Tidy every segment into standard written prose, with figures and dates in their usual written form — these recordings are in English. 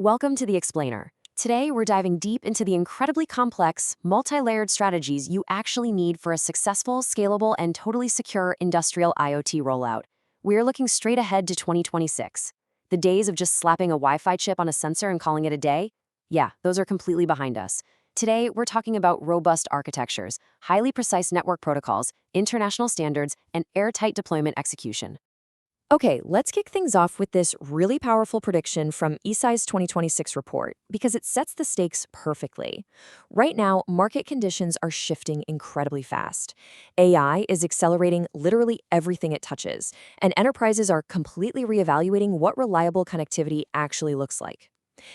Welcome to The Explainer. Today, we're diving deep into the incredibly complex, multi-layered strategies you actually need for a successful, scalable, and totally secure industrial IoT rollout. We're looking straight ahead to 2026. The days of just slapping a Wi-Fi chip on a sensor and calling it a day? Yeah, those are completely behind us. Today, we're talking about robust architectures, highly precise network protocols, international standards, and airtight deployment execution. Okay, let's kick things off with this really powerful prediction from ESI's 2026 report because it sets the stakes perfectly. Right now, market conditions are shifting incredibly fast. AI is accelerating literally everything it touches, and enterprises are completely reevaluating what reliable connectivity actually looks like.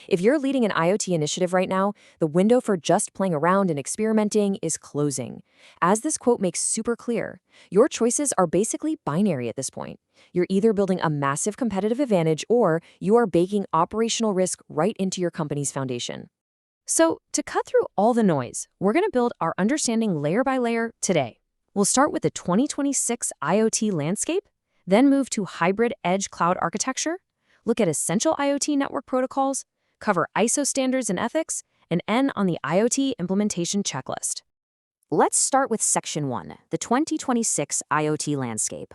If you're leading an IoT initiative right now, the window for just playing around and experimenting is closing. As this quote makes super clear, your choices are basically binary at this point. You're either building a massive competitive advantage or you are baking operational risk right into your company's foundation. So, to cut through all the noise, we're going to build our understanding layer by layer today. We'll start with the 2026 IoT landscape, then move to hybrid edge cloud architecture, look at essential IoT network protocols, cover ISO standards and ethics, and end on the IoT implementation checklist. Let's start with Section 1, the 2026 IoT landscape.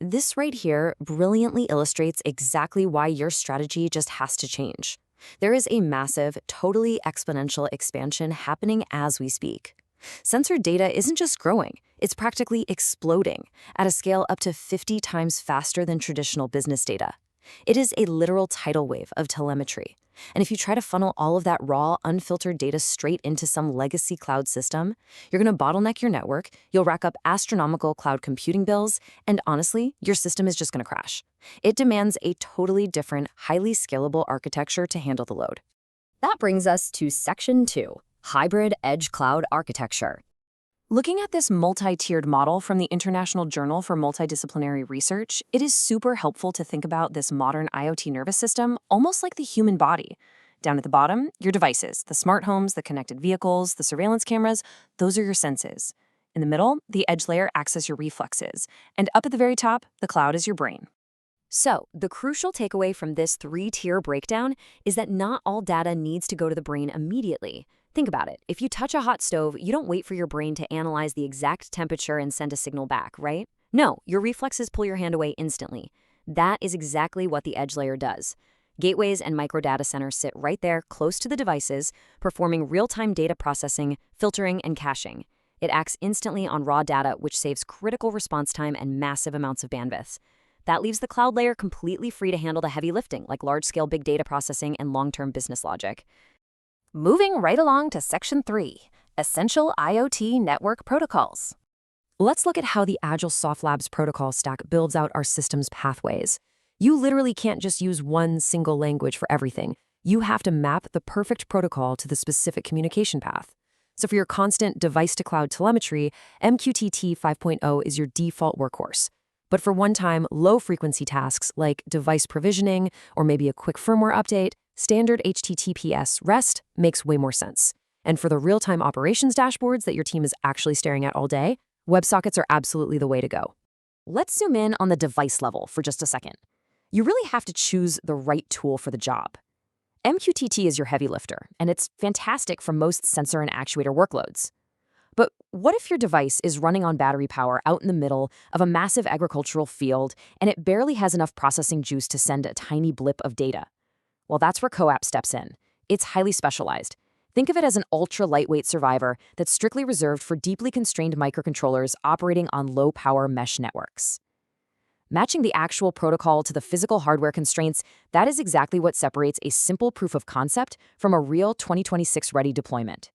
This right here brilliantly illustrates exactly why your strategy just has to change. There is a massive, totally exponential expansion happening as we speak. Sensor data isn't just growing, it's practically exploding at a scale up to 50 times faster than traditional business data. It is a literal tidal wave of telemetry. And if you try to funnel all of that raw, unfiltered data straight into some legacy cloud system, you're going to bottleneck your network, you'll rack up astronomical cloud computing bills, and honestly, your system is just going to crash. It demands a totally different, highly scalable architecture to handle the load. That brings us to Section 2, Hybrid Edge Cloud Architecture. Looking at this multi-tiered model from the International Journal for Multidisciplinary Research, it is super helpful to think about this modern IoT nervous system almost like the human body. Down at the bottom, your devices, the smart homes, the connected vehicles, the surveillance cameras, those are your senses. In the middle, the edge layer acts as your reflexes. And up at the very top, the cloud is your brain. So, the crucial takeaway from this three-tier breakdown is that not all data needs to go to the brain immediately. Think about it. If you touch a hot stove, you don't wait for your brain to analyze the exact temperature and send a signal back, right? No, your reflexes pull your hand away instantly. That is exactly what the edge layer does. Gateways and micro data centers sit right there, close to the devices, performing real-time data processing, filtering, and caching. It acts instantly on raw data, which saves critical response time and massive amounts of bandwidth. That leaves the cloud layer completely free to handle the heavy lifting, like large-scale big data processing and long-term business logic. Moving right along to Section 3, Essential IoT Network Protocols. Let's look at how the Agile Soft Labs protocol stack builds out our system's pathways. You literally can't just use one single language for everything. You have to map the perfect protocol to the specific communication path. So for your constant device-to-cloud telemetry, MQTT 5.0 is your default workhorse. But for one-time, low-frequency tasks like device provisioning or maybe a quick firmware update, standard HTTPS REST makes way more sense. And for the real-time operations dashboards that your team is actually staring at all day, WebSockets are absolutely the way to go. Let's zoom in on the device level for just a second. You really have to choose the right tool for the job. MQTT is your heavy lifter, and it's fantastic for most sensor and actuator workloads. But what if your device is running on battery power out in the middle of a massive agricultural field and it barely has enough processing juice to send a tiny blip of data? Well, that's where CoAP steps in. It's highly specialized. Think of it as an ultra-lightweight survivor that's strictly reserved for deeply constrained microcontrollers operating on low-power mesh networks. Matching the actual protocol to the physical hardware constraints, that is exactly what separates a simple proof of concept from a real 2026-ready deployment.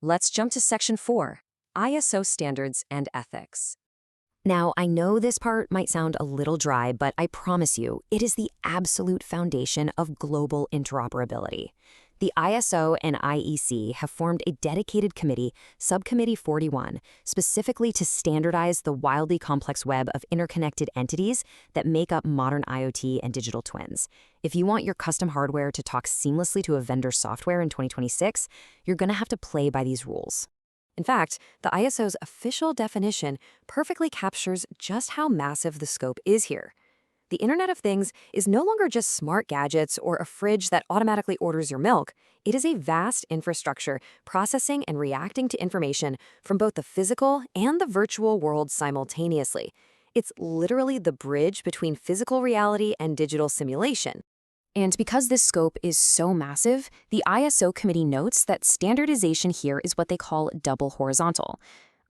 Let's jump to Section 4, ISO Standards and Ethics. Now, I know this part might sound a little dry, but I promise you, it is the absolute foundation of global interoperability. The ISO and IEC have formed a dedicated committee, Subcommittee 41, specifically to standardize the wildly complex web of interconnected entities that make up modern IoT and digital twins. If you want your custom hardware to talk seamlessly to a vendor's software in 2026, you're going to have to play by these rules. In fact, the ISO's official definition perfectly captures just how massive the scope is here. The Internet of Things is no longer just smart gadgets or a fridge that automatically orders your milk. It is a vast infrastructure processing and reacting to information from both the physical and the virtual world simultaneously. It's literally the bridge between physical reality and digital simulation. And because this scope is so massive, the ISO committee notes that standardization here is what they call double horizontal.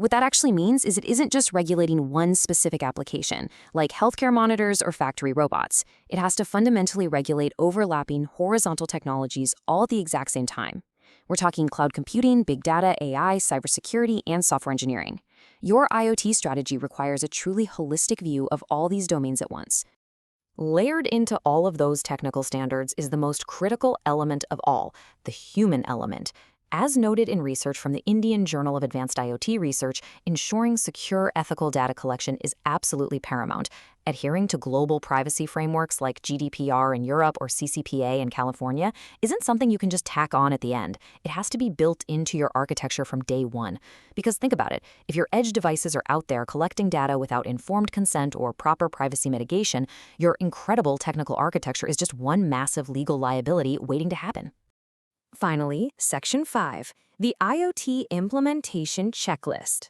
What that actually means is it isn't just regulating one specific application, like healthcare monitors or factory robots. It has to fundamentally regulate overlapping horizontal technologies all at the exact same time. We're talking cloud computing, big data, AI, cybersecurity, and software engineering. Your IoT strategy requires a truly holistic view of all these domains at once. Layered into all of those technical standards is the most critical element of all, the human element. As noted in research from the Indian Journal of Advanced IoT Research, ensuring secure ethical data collection is absolutely paramount. Adhering to global privacy frameworks like GDPR in Europe or CCPA in California isn't something you can just tack on at the end. It has to be built into your architecture from day one. Because think about it, if your edge devices are out there collecting data without informed consent or proper privacy mitigation, your incredible technical architecture is just one massive legal liability waiting to happen. Finally, Section 5, the IoT Implementation Checklist.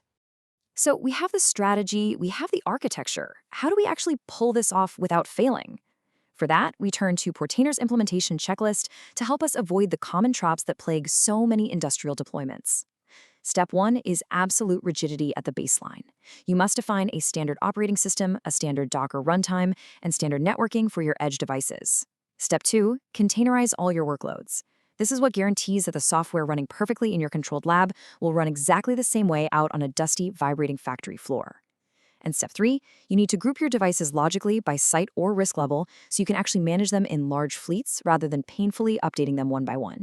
So we have the strategy, we have the architecture. How do we actually pull this off without failing? For that, we turn to Portainer's implementation checklist to help us avoid the common traps that plague so many industrial deployments. Step 1 is absolute rigidity at the baseline. You must define a standard operating system, a standard Docker runtime, and standard networking for your edge devices. Step 2, containerize all your workloads. This is what guarantees that the software running perfectly in your controlled lab will run exactly the same way out on a dusty, vibrating factory floor. And step 3, you need to group your devices logically by site or risk level so you can actually manage them in large fleets rather than painfully updating them one by one.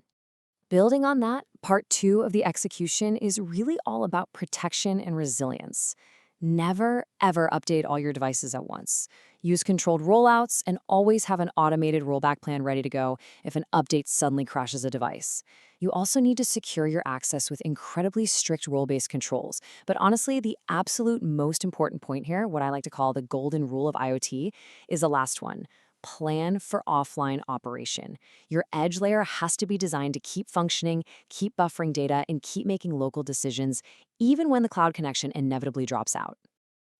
Building on that, part 2 of the execution is really all about protection and resilience. Never, ever update all your devices at once. Use controlled rollouts and always have an automated rollback plan ready to go if an update suddenly crashes a device. You also need to secure your access with incredibly strict role-based controls. But honestly, the absolute most important point here, what I like to call the golden rule of IoT, is the last one. Plan for offline operation. Your edge layer has to be designed to keep functioning, keep buffering data, and keep making local decisions, even when the cloud connection inevitably drops out.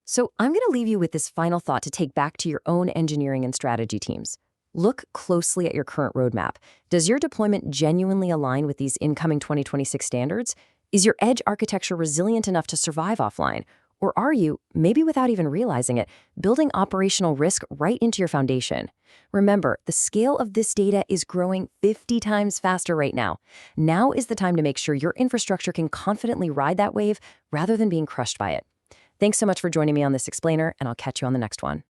So I'm going to leave you with this final thought to take back to your own engineering and strategy teams. Look closely at your current roadmap. Does your deployment genuinely align with these incoming 2026 standards? Is your edge architecture resilient enough to survive offline? Or are you, maybe without even realizing it, building operational risk right into your foundation? Remember, the scale of this data is growing 50 times faster right now. Now is the time to make sure your infrastructure can confidently ride that wave rather than being crushed by it. Thanks so much for joining me on this explainer, and I'll catch you on the next one.